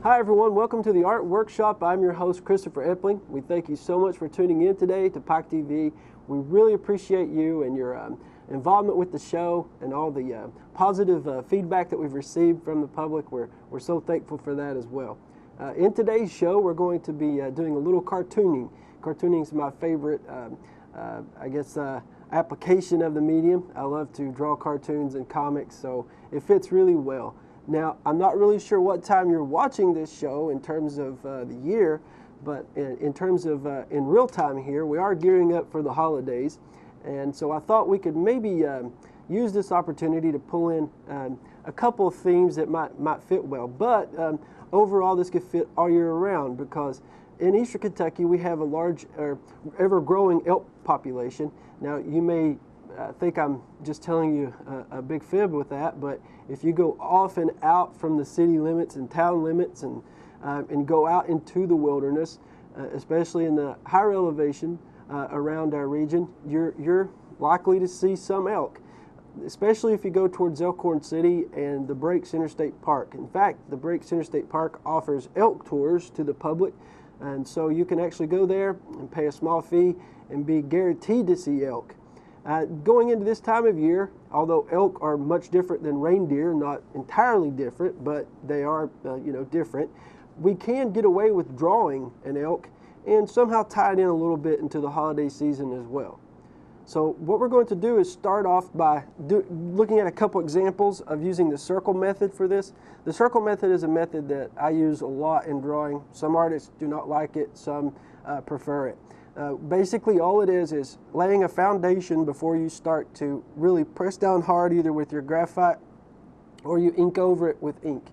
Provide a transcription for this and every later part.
Hi everyone, welcome to the Art Workshop. I'm your host, Christopher Epling. We thank you so much for tuning in today to Pike TV. We really appreciate you and your involvement with the show and all the positive feedback that we've received from the public. We're so thankful for that as well. In today's show, we're going to be doing a little cartooning. Cartooning is my favorite, application of the medium. I love to draw cartoons and comics, so it fits really well. Now, I'm not really sure what time you're watching this show in terms of the year, but in terms of in real time here, we are gearing up for the holidays. And so I thought we could maybe use this opportunity to pull in a couple of themes that might fit well. But overall, this could fit all year round because in Eastern Kentucky, we have a large, ever-growing elk population. Now, you may think I'm just telling you a big fib with that, but if you go off and out from the city limits and town limits and go out into the wilderness, especially in the higher elevation around our region, you're likely to see some elk, especially if you go towards Elkhorn City and the Breaks Interstate Park. In fact, the Breaks Interstate Park offers elk tours to the public, and so you can actually go there and pay a small fee and be guaranteed to see elk. Going into this time of year, although elk are much different than reindeer, not entirely different, but they are different, we can get away with drawing an elk and somehow tie it in a little bit into the holiday season as well. So what we're going to do is start off by looking at a couple examples of using the circle method for this. The circle method is a method that I use a lot in drawing. Some artists do not like it, some prefer it. Basically, all it is laying a foundation before you start to really press down hard, either with your graphite or you ink over it with ink.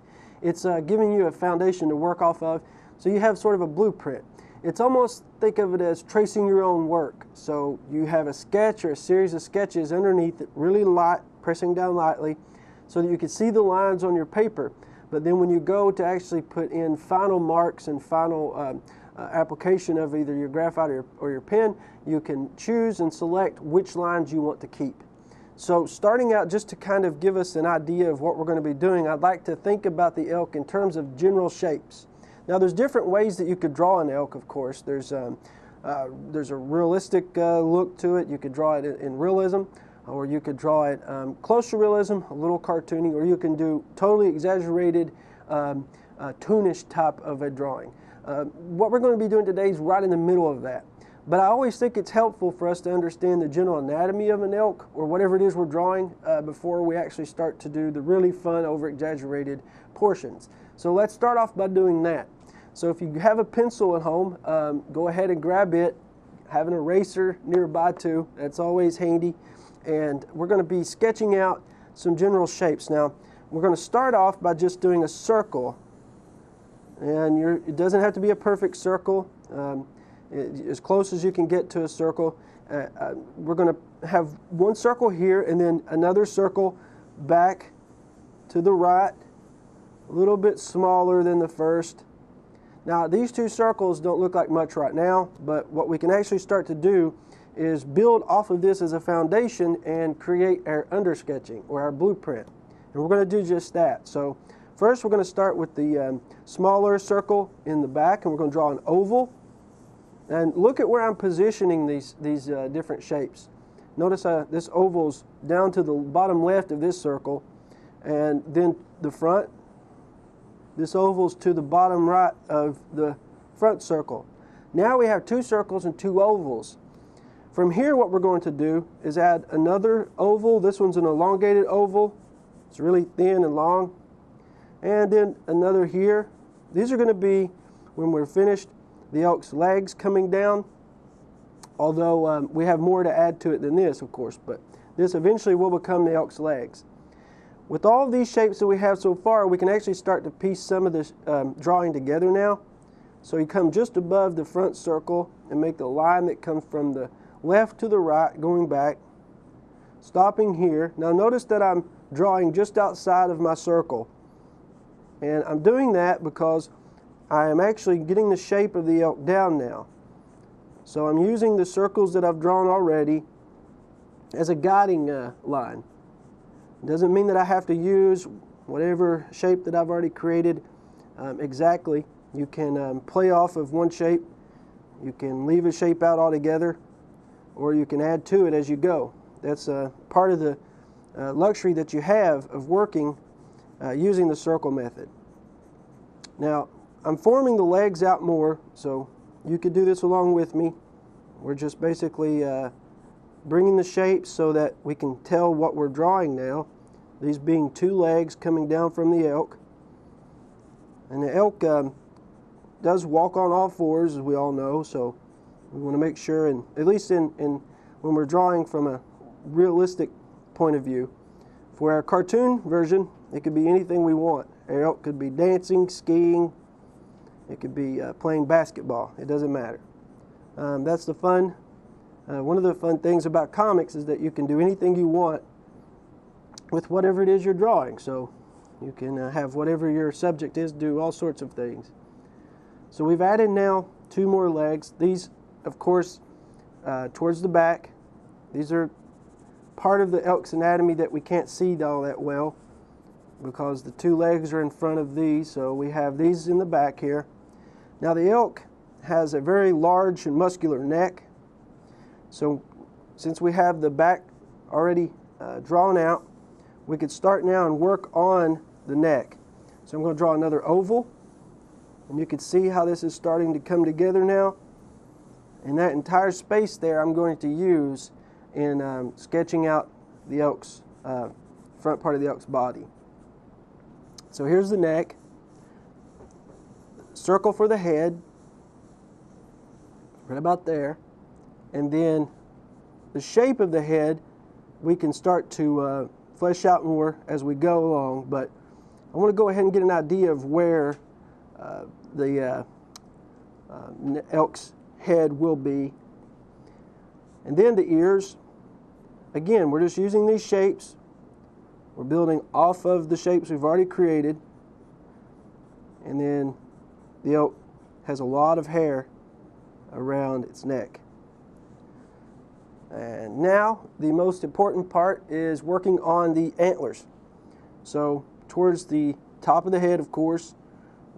It's giving you a foundation to work off of, so you have sort of a blueprint. It's almost, think of it as tracing your own work. So you have a sketch or a series of sketches underneath it, really light, pressing down lightly, so that you can see the lines on your paper. But then when you go to actually put in final marks and final application of either your graphite or your pen, you can choose and select which lines you want to keep. So starting out, just to kind of give us an idea of what we're going to be doing, I'd like to think about the elk in terms of general shapes. Now there's different ways that you could draw an elk, of course. There's a realistic look to it. You could draw it in realism, or you could draw it close to realism, a little cartoony, or you can do totally exaggerated toonish type of a drawing. What we're going to be doing today is right in the middle of that. But I always think it's helpful for us to understand the general anatomy of an elk, or whatever it is we're drawing, before we actually start to do the really fun, over-exaggerated portions. So let's start off by doing that. So if you have a pencil at home, go ahead and grab it. Have an eraser nearby too, that's always handy. And we're going to be sketching out some general shapes. Now, we're going to start off by just doing a circle. And it doesn't have to be a perfect circle, as close as you can get to a circle. We're going to have one circle here and then another circle back to the right, a little bit smaller than the first. Now these two circles don't look like much right now, but what we can actually start to do is build off of this as a foundation and create our undersketching or our blueprint. And we're going to do just that. So first, we're going to start with the smaller circle in the back, and we're going to draw an oval. And look at where I'm positioning these different shapes. Notice this oval's down to the bottom left of this circle, and then the front. This oval's to the bottom right of the front circle. Now we have two circles and two ovals. From here, what we're going to do is add another oval. This one's an elongated oval. It's really thin and long. And then another here. These are going to be, when we're finished, the elk's legs coming down, although we have more to add to it than this, of course, but this eventually will become the elk's legs. With all of these shapes that we have so far, we can actually start to piece some of this drawing together now. So you come just above the front circle and make the line that comes from the left to the right, going back, stopping here. Now notice that I'm drawing just outside of my circle. And I'm doing that because I am actually getting the shape of the elk down now. So I'm using the circles that I've drawn already as a guiding line. It doesn't mean that I have to use whatever shape that I've already created exactly. You can play off of one shape, you can leave a shape out altogether, or you can add to it as you go. That's part of the luxury that you have of working using the circle method. Now, I'm forming the legs out more, so you could do this along with me. We're just basically bringing the shapes so that we can tell what we're drawing now. These being two legs coming down from the elk. And the elk does walk on all fours, as we all know, so we want to make sure, and at least in when we're drawing from a realistic point of view. For our cartoon version, it could be anything we want. Our elk could be dancing, skiing, it could be playing basketball. It doesn't matter. That's the fun. One of the fun things about comics is that you can do anything you want with whatever it is you're drawing. So you can have whatever your subject is, do all sorts of things. So we've added now two more legs. These, of course, towards the back. These are part of the elk's anatomy that we can't see all that well because the two legs are in front of these, so we have these in the back here. Now the elk has a very large and muscular neck, so since we have the back already drawn out, we could start now and work on the neck. So I'm going to draw another oval, and you can see how this is starting to come together now. And that entire space there I'm going to use in sketching out the elk's front part of the elk's body. So here's the neck, circle for the head, right about there, and then the shape of the head we can start to flesh out more as we go along, but I want to go ahead and get an idea of where the elk's head will be. And then the ears, again, we're just using these shapes. We're building off of the shapes we've already created. And then the elk has a lot of hair around its neck. And now the most important part is working on the antlers. So towards the top of the head, of course,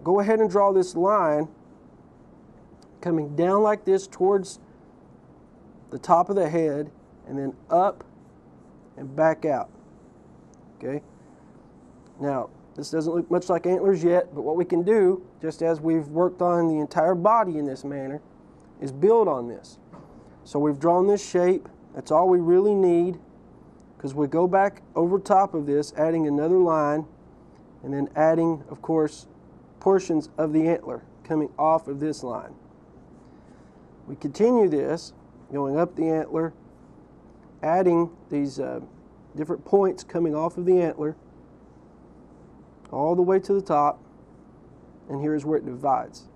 go ahead and draw this line coming down like this towards the top of the head and then up and back out. Okay. Now, this doesn't look much like antlers yet, but what we can do, just as we've worked on the entire body in this manner, is build on this. So we've drawn this shape. That's all we really need, because we go back over top of this, adding another line, and then adding, of course, portions of the antler coming off of this line. We continue this, going up the antler, adding these different points coming off of the antler all the way to the top, and here's where it divides.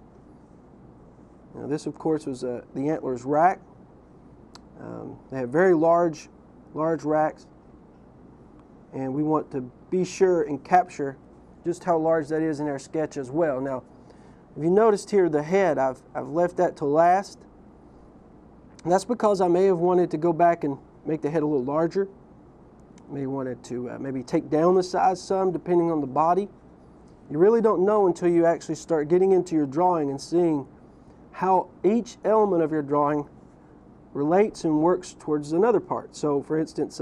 Now this, of course, was the antler's rack. They have very large racks, and we want to be sure and capture just how large that is in our sketch as well. Now, if you noticed here, the head, I've left that to last. And that's because I may have wanted to go back and make the head a little larger. May wanted to maybe take down the size some, depending on the body. You really don't know until you actually start getting into your drawing and seeing how each element of your drawing relates and works towards another part. So, for instance,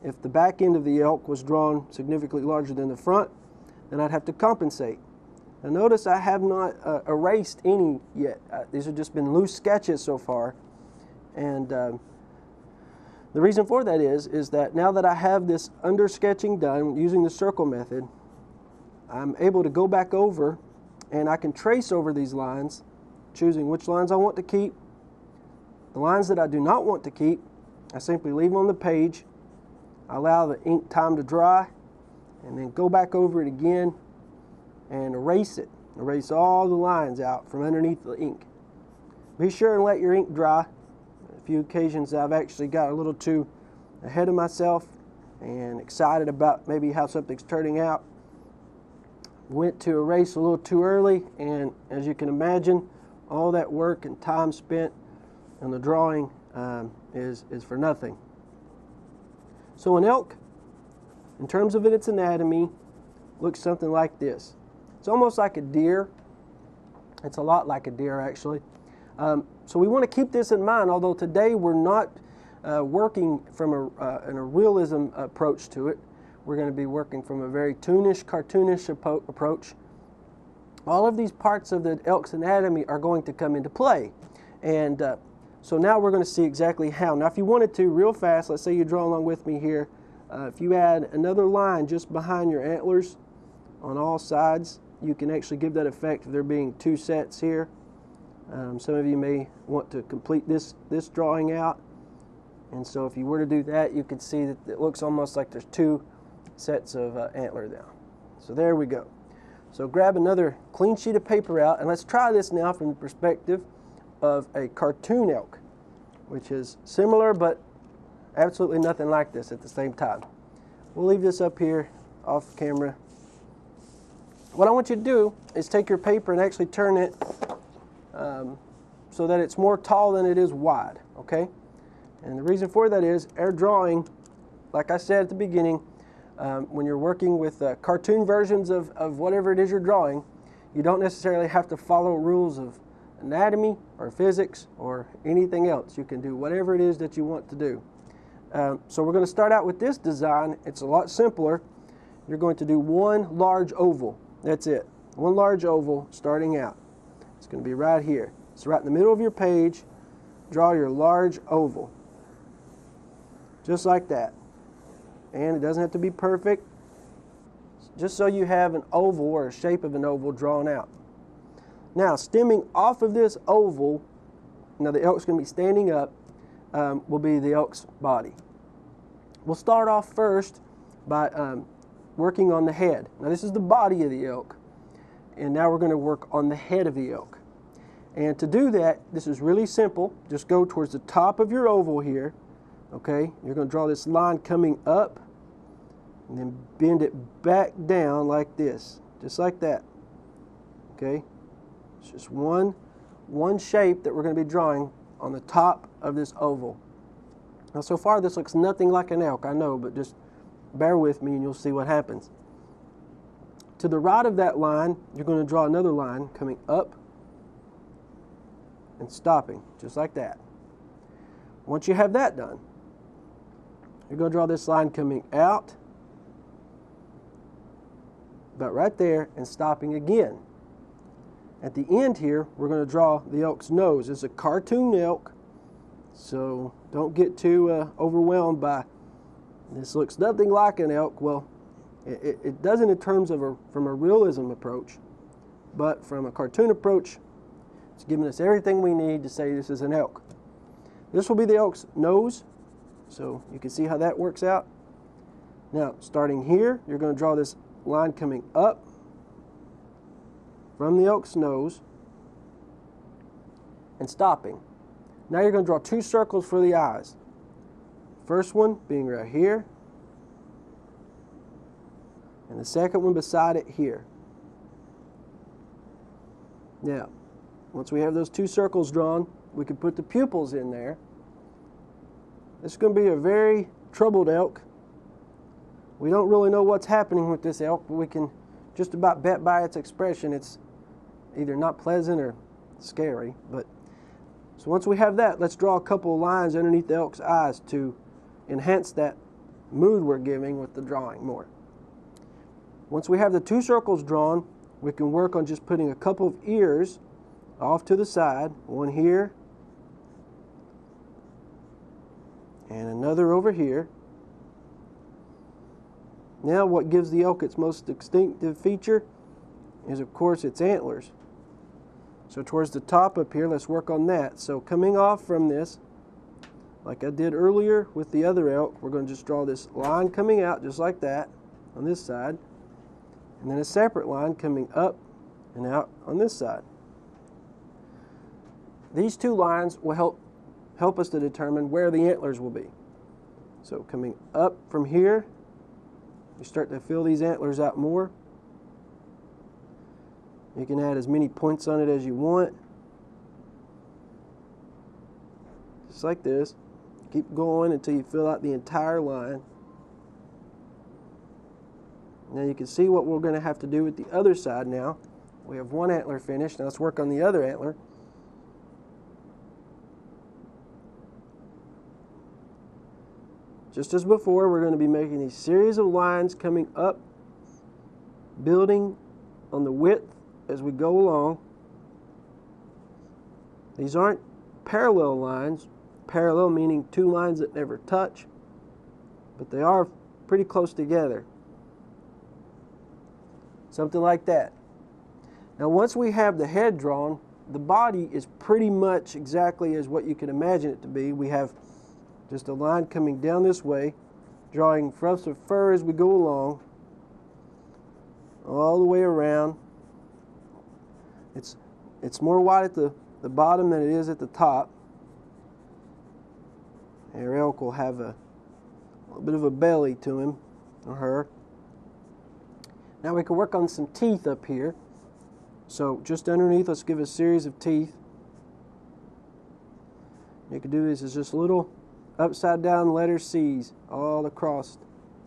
if the back end of the elk was drawn significantly larger than the front, then I'd have to compensate. Now notice I have not erased any yet. These have just been loose sketches so far. And the reason for that is that now that I have this under sketching done using the circle method, I'm able to go back over and I can trace over these lines, choosing which lines I want to keep. The lines that I do not want to keep, I simply leave them on the page. I allow the ink time to dry, and then go back over it again and erase it. Erase all the lines out from underneath the ink. Be sure and let your ink dry. A few occasions I've actually got a little too ahead of myself and excited about maybe how something's turning out. Went to erase a little too early, and as you can imagine, all that work and time spent on the drawing is for nothing. So an elk, in terms of its anatomy, looks something like this. It's almost like a deer. It's a lot like a deer, actually. So we want to keep this in mind, although today we're not working from in a realism approach to it. We're going to be working from a very cartoonish approach. All of these parts of the elk's anatomy are going to come into play. And so now we're going to see exactly how. Now if you wanted to, real fast, let's say you draw along with me here. If you add another line just behind your antlers on all sides, you can actually give that effect of there being two sets here. Some of you may want to complete this drawing out. And so if you were to do that, you could see that it looks almost like there's two sets of antler now. So there we go. So grab another clean sheet of paper out, and let's try this now from the perspective of a cartoon elk, which is similar but absolutely nothing like this at the same time. We'll leave this up here off camera. What I want you to do is take your paper and actually turn it so that it's more tall than it is wide, okay? And the reason for that is our drawing, like I said at the beginning, when you're working with cartoon versions of whatever it is you're drawing, you don't necessarily have to follow rules of anatomy or physics or anything else. You can do whatever it is that you want to do. So we're going to start out with this design. It's a lot simpler. You're going to do one large oval. That's it. One large oval starting out. It's going to be right here. So right in the middle of your page, draw your large oval. Just like that. And it doesn't have to be perfect. Just so you have an oval or a shape of an oval drawn out. Now, stemming off of this oval, now the elk's going to be standing up, will be the elk's body. We'll start off first by working on the head. Now this is the body of the elk, and now we're going to work on the head of the elk. And to do that, this is really simple. Just go towards the top of your oval here, okay? You're going to draw this line coming up, and then bend it back down like this, just like that, okay? It's just one shape that we're going to be drawing on the top of this oval. Now so far this looks nothing like an elk, I know, but just bear with me and you'll see what happens. To the right of that line, you're going to draw another line coming up and stopping, just like that. Once you have that done, you're going to draw this line coming out, about right there, and stopping again. At the end here, we're going to draw the elk's nose. It's a cartoon elk, so don't get too overwhelmed by this looks nothing like an elk. Well, it doesn't in terms of from a realism approach, but from a cartoon approach, it's giving us everything we need to say this is an elk. This will be the elk's nose, so you can see how that works out. Now, starting here, you're going to draw this line coming up from the elk's nose and stopping. Now you're going to draw two circles for the eyes. First one being right here, and the second one beside it here. Now, once we have those two circles drawn, we can put the pupils in there. This is going to be a very troubled elk. We don't really know what's happening with this elk, but we can just about bet by its expression it's either not pleasant or scary. But so once we have that, let's draw a couple of lines underneath the elk's eyes to enhance that mood we're giving with the drawing more. Once we have the two circles drawn, we can work on just putting a couple of ears off to the side, one here and another over here. Now what gives the elk its most distinctive feature is, of course, its antlers. So towards the top up here, let's work on that. So coming off from this, like I did earlier with the other elk, we're going to just draw this line coming out just like that on this side, and then a separate line coming up and out on this side. These two lines will help us to determine where the antlers will be. So coming up from here, you start to fill these antlers out more. You can add as many points on it as you want. Just like this. Keep going until you fill out the entire line. Now you can see what we're going to have to do with the other side now. We have one antler finished. Now let's work on the other antler. Just as before, we're going to be making a series of lines coming up, building on the width as we go along. These aren't parallel lines. Parallel meaning two lines that never touch, but they are pretty close together. Something like that. Now once we have the head drawn, the body is pretty much exactly as what you can imagine it to be. We have just a line coming down this way, drawing fluffs of fur as we go along, all the way around. It's more white at the bottom than it is at the top. Our elk will have a little bit of a belly to him or her. Now we can work on some teeth up here. So just underneath, let's give a series of teeth. You can do this as just little upside down letter C's all across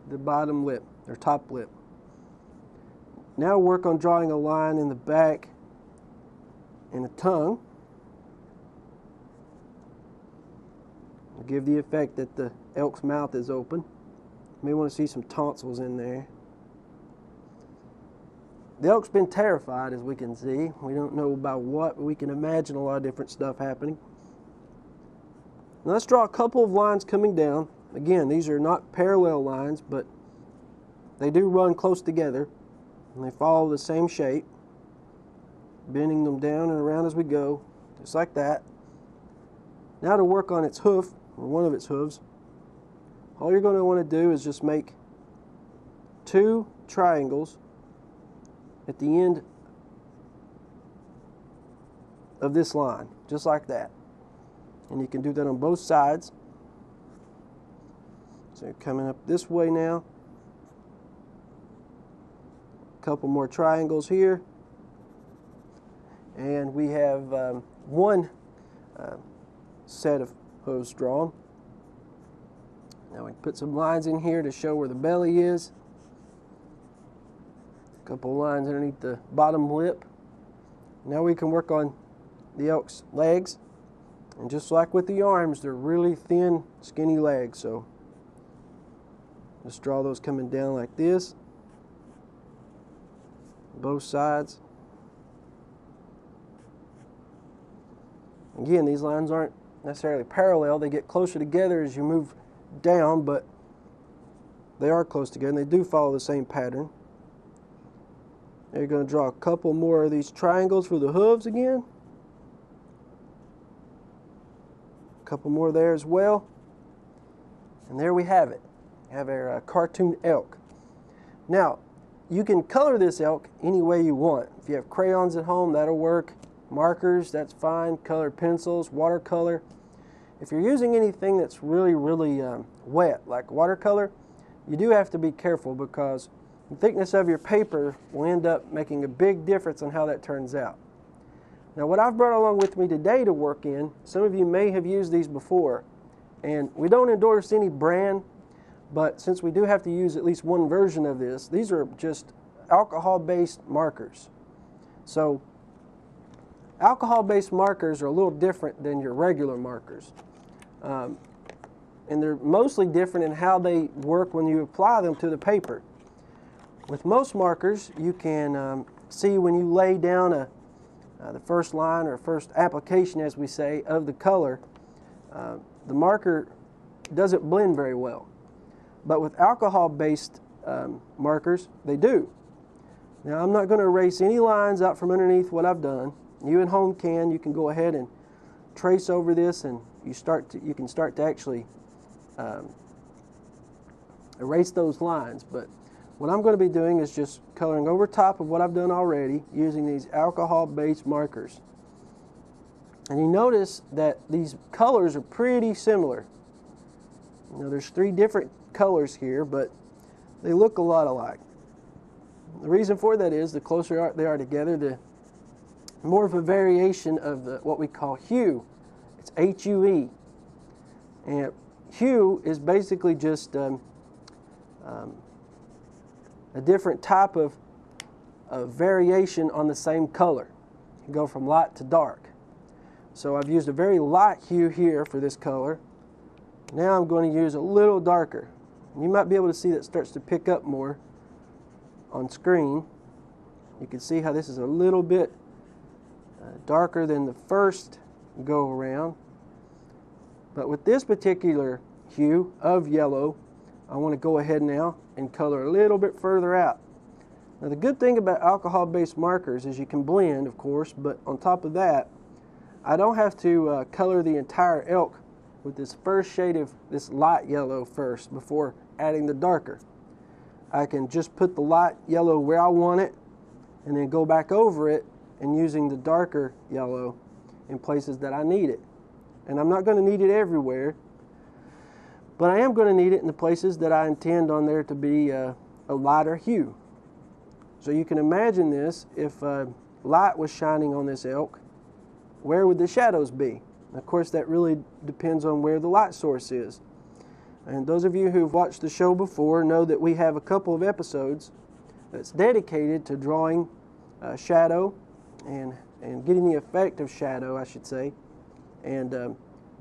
the bottom lip, or top lip. Now work on drawing a line in the back and a tongue. Give the effect that the elk's mouth is open. You may want to see some tonsils in there. The elk's been terrified, as we can see. We don't know about what, but we can imagine a lot of different stuff happening. Now let's draw a couple of lines coming down. Again, these are not parallel lines, but they do run close together, and they follow the same shape, bending them down and around as we go, just like that. Now to work on its hoof, or one of its hooves, all you're going to want to do is just make two triangles at the end of this line, just like that. And you can do that on both sides. So you're coming up this way now. A couple more triangles here. And we have one set of hooves drawn. Now we can put some lines in here to show where the belly is. A couple lines underneath the bottom lip. Now we can work on the elk's legs. And just like with the arms, they're really thin, skinny legs. So just draw those coming down like this. Both sides. Again, these lines aren't necessarily parallel. They get closer together as you move down, but they are close together and they do follow the same pattern. Now you're going to draw a couple more of these triangles for the hooves again. A couple more there as well. And there we have it. We have our cartoon elk. Now, you can color this elk any way you want. If you have crayons at home, that'll work. Markers, that's fine. Colored pencils, watercolor. If you're using anything that's really wet, like watercolor, you do have to be careful because the thickness of your paper will end up making a big difference on how that turns out. Now what I've brought along with me today to work in, some of you may have used these before, and we don't endorse any brand, but since we do have to use at least one version of this, these are just alcohol-based markers. So alcohol-based markers are a little different than your regular markers. And they're mostly different in how they work when you apply them to the paper. With most markers, you can see when you lay down the first line or first application, as we say, of the color, the marker doesn't blend very well. But with alcohol-based markers, they do. Now, I'm not going to erase any lines out from underneath what I've done. You at home you can go ahead and trace over this, and you can start to actually erase those lines. But what I'm going to be doing is just coloring over top of what I've done already using these alcohol-based markers. And you notice that these colors are pretty similar. You know, there's 3 different colors here, but they look a lot alike. The reason for that is the closer they are together, the more of a variation of what we call hue. It's H-U-E. And hue is basically just a different type of variation on the same color. You go from light to dark. So I've used a very light hue here for this color. Now I'm going to use a little darker. You might be able to see that starts to pick up more on screen. You can see how this is a little bit darker than the first go around. But with this particular hue of yellow, I want to go ahead now and color a little bit further out. Now the good thing about alcohol-based markers is you can blend, of course, but on top of that, I don't have to color the entire elk with this first shade of this light yellow first before adding the darker. I can just put the light yellow where I want it and then go back over it and using the darker yellow in places that I need it. And I'm not going to need it everywhere, but I am going to need it in the places that I intend on there to be a lighter hue. So you can imagine this, if light was shining on this elk, where would the shadows be? And of course that really depends on where the light source is. And those of you who've watched the show before know that we have a couple of episodes that's dedicated to drawing shadow and getting the effect of shadow, I should say. And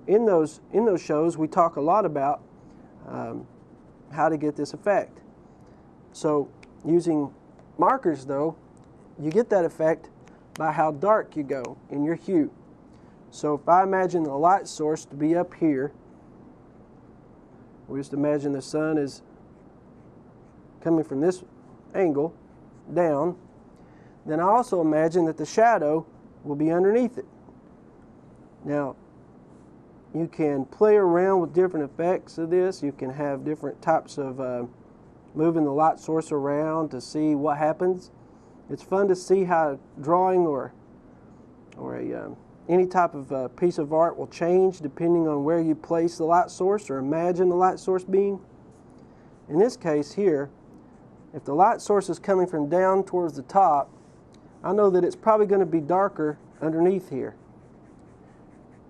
in those shows we talk a lot about how to get this effect. So using markers though, you get that effect by how dark you go in your hue. So if I imagine the light source to be up here, we just imagine the sun is coming from this angle down, then I also imagine that the shadow will be underneath it. Now, you can play around with different effects of this. You can have different types of moving the light source around to see what happens. It's fun to see how drawing or any type of piece of art will change depending on where you place the light source or imagine the light source being. In this case here, if the light source is coming from down towards the top, I know that it's probably going to be darker underneath here.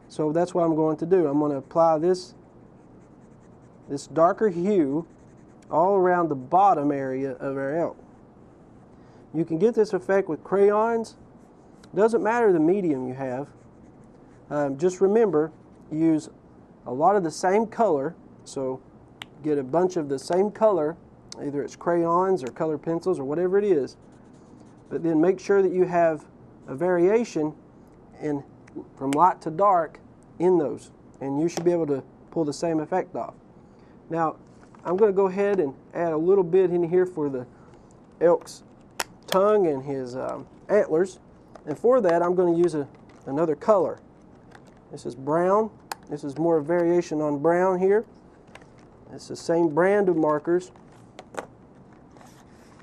So that's what I'm going to do. I'm going to apply this darker hue all around the bottom area of our elk. You can get this effect with crayons. Doesn't matter the medium you have. Just remember, use a lot of the same color. So get a bunch of the same color, either it's crayons or color pencils or whatever it is. But then make sure that you have a variation from light to dark in those, and you should be able to pull the same effect off. Now I'm going to go ahead and add a little bit in here for the elk's tongue and his antlers, and for that I'm going to use another color. This is brown. This is more variation on brown here. It's the same brand of markers,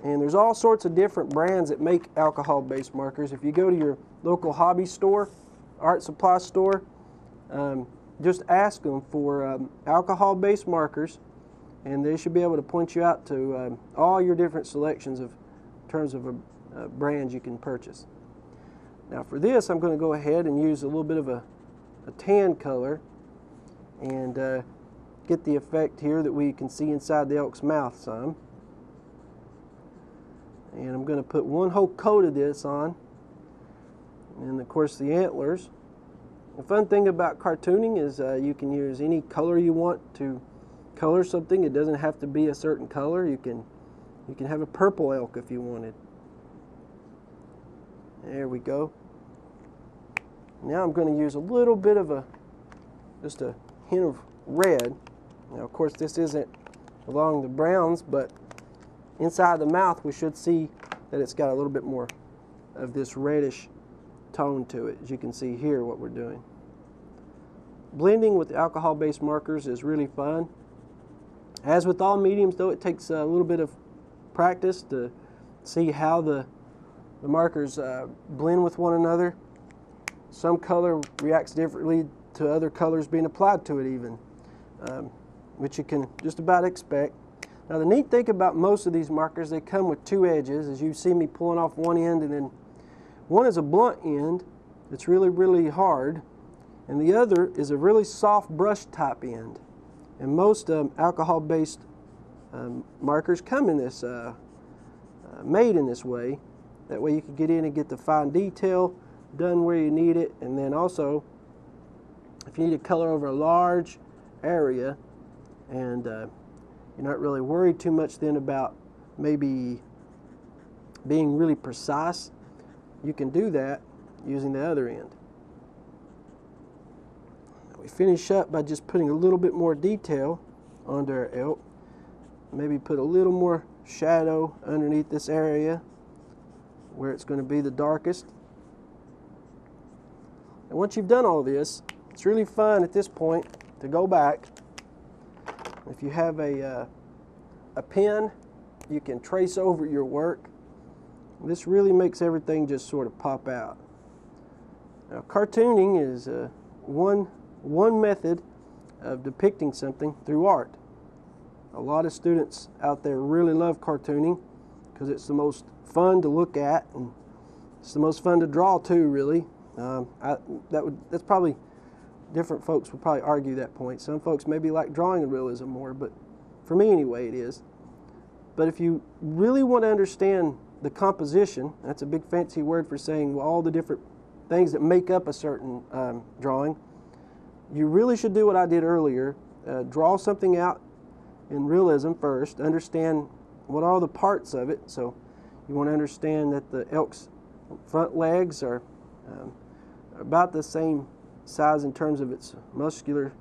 and there's all sorts of different brands that make alcohol-based markers. If you go to your local hobby store, art supply store, just ask them for alcohol-based markers, and they should be able to point you out to all your different selections in terms of brands you can purchase. Now for this, I'm going to go ahead and use a little bit of a tan color and get the effect here that we can see inside the elk's mouth some. And I'm going to put one whole coat of this on, and of course the antlers. The fun thing about cartooning is you can use any color you want to color something. It doesn't have to be a certain color. You can have a purple elk if you wanted. There we go. Now I'm going to use a little bit of just a hint of red. Now of course this isn't along the browns, but inside the mouth we should see that it's got a little bit more of this reddish tone to it, as you can see here what we're doing. Blending with alcohol-based markers is really fun. As with all mediums though, it takes a little bit of practice to see how the markers blend with one another. Some color reacts differently to other colors being applied to it even, which you can just about expect. Now the neat thing about most of these markers, they come with two edges, as you see me pulling off one end, and then one is a blunt end that's really, really hard, and the other is a really soft brush type end. And most alcohol-based markers come in this made in this way. That way you can get in and get the fine detail done where you need it, and then also if you need to color over a large area and you're not really worried too much then about maybe being really precise, you can do that using the other end. We finish up by just putting a little bit more detail onto our elk. Maybe put a little more shadow underneath this area where it's going to be the darkest. And once you've done all this, it's really fun at this point to go back. If you have a pen, you can trace over your work. This really makes everything just sort of pop out. Now, cartooning is one method of depicting something through art. A lot of students out there really love cartooning because it's the most fun to look at, and it's the most fun to draw too, really. That's probably, different folks would probably argue that point. Some folks maybe like drawing and realism more, but for me anyway it is. But if you really want to understand the composition, that's a big fancy word for saying all the different things that make up a certain drawing, you really should do what I did earlier. Draw something out in realism first, understand what are the parts of it. So you want to understand that the elk's front legs are about the same size in terms of its musculature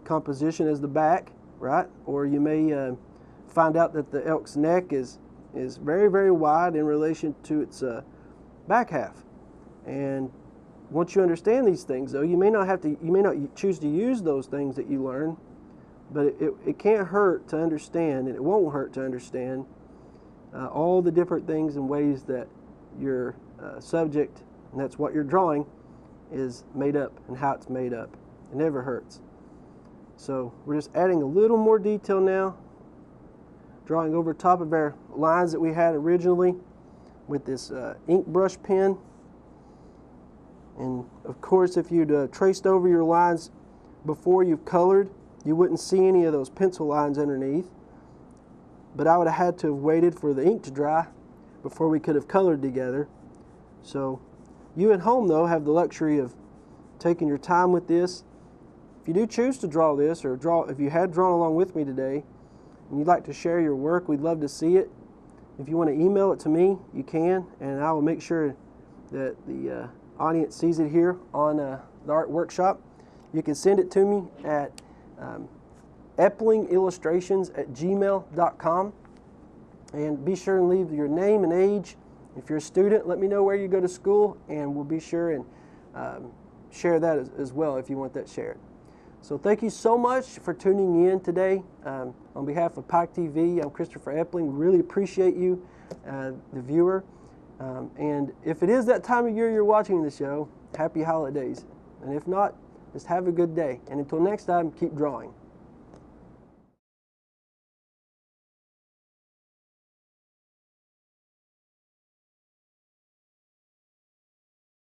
composition as the back, right? Or you may find out that the elk's neck is very, very wide in relation to its back half. And once you understand these things, though, you may not choose to use those things that you learn, but it can't hurt to understand, and it won't hurt to understand all the different things and ways that your subject, and that's what you're drawing, is made up and how it's made up. It never hurts. So we're just adding a little more detail now, drawing over top of our lines that we had originally with this ink brush pen. And of course, if you'd traced over your lines before you've colored, you wouldn't see any of those pencil lines underneath. But I would have had to have waited for the ink to dry before we could have colored together. So you at home, though, have the luxury of taking your time with this. If you do choose to draw this, or if you had drawn along with me today, and you'd like to share your work, we'd love to see it. If you want to email it to me, you can, and I will make sure that the audience sees it here on the Art Workshop. You can send it to me at eplingillustrations@gmail.com, and be sure and leave your name and age. If you're a student, let me know where you go to school, and we'll be sure and share that as well if you want that shared. So thank you so much for tuning in today. On behalf of Pike TV, I'm Christopher Epling. Really appreciate you, the viewer. And if it is that time of year you're watching the show, happy holidays. And if not, just have a good day. And until next time, keep drawing.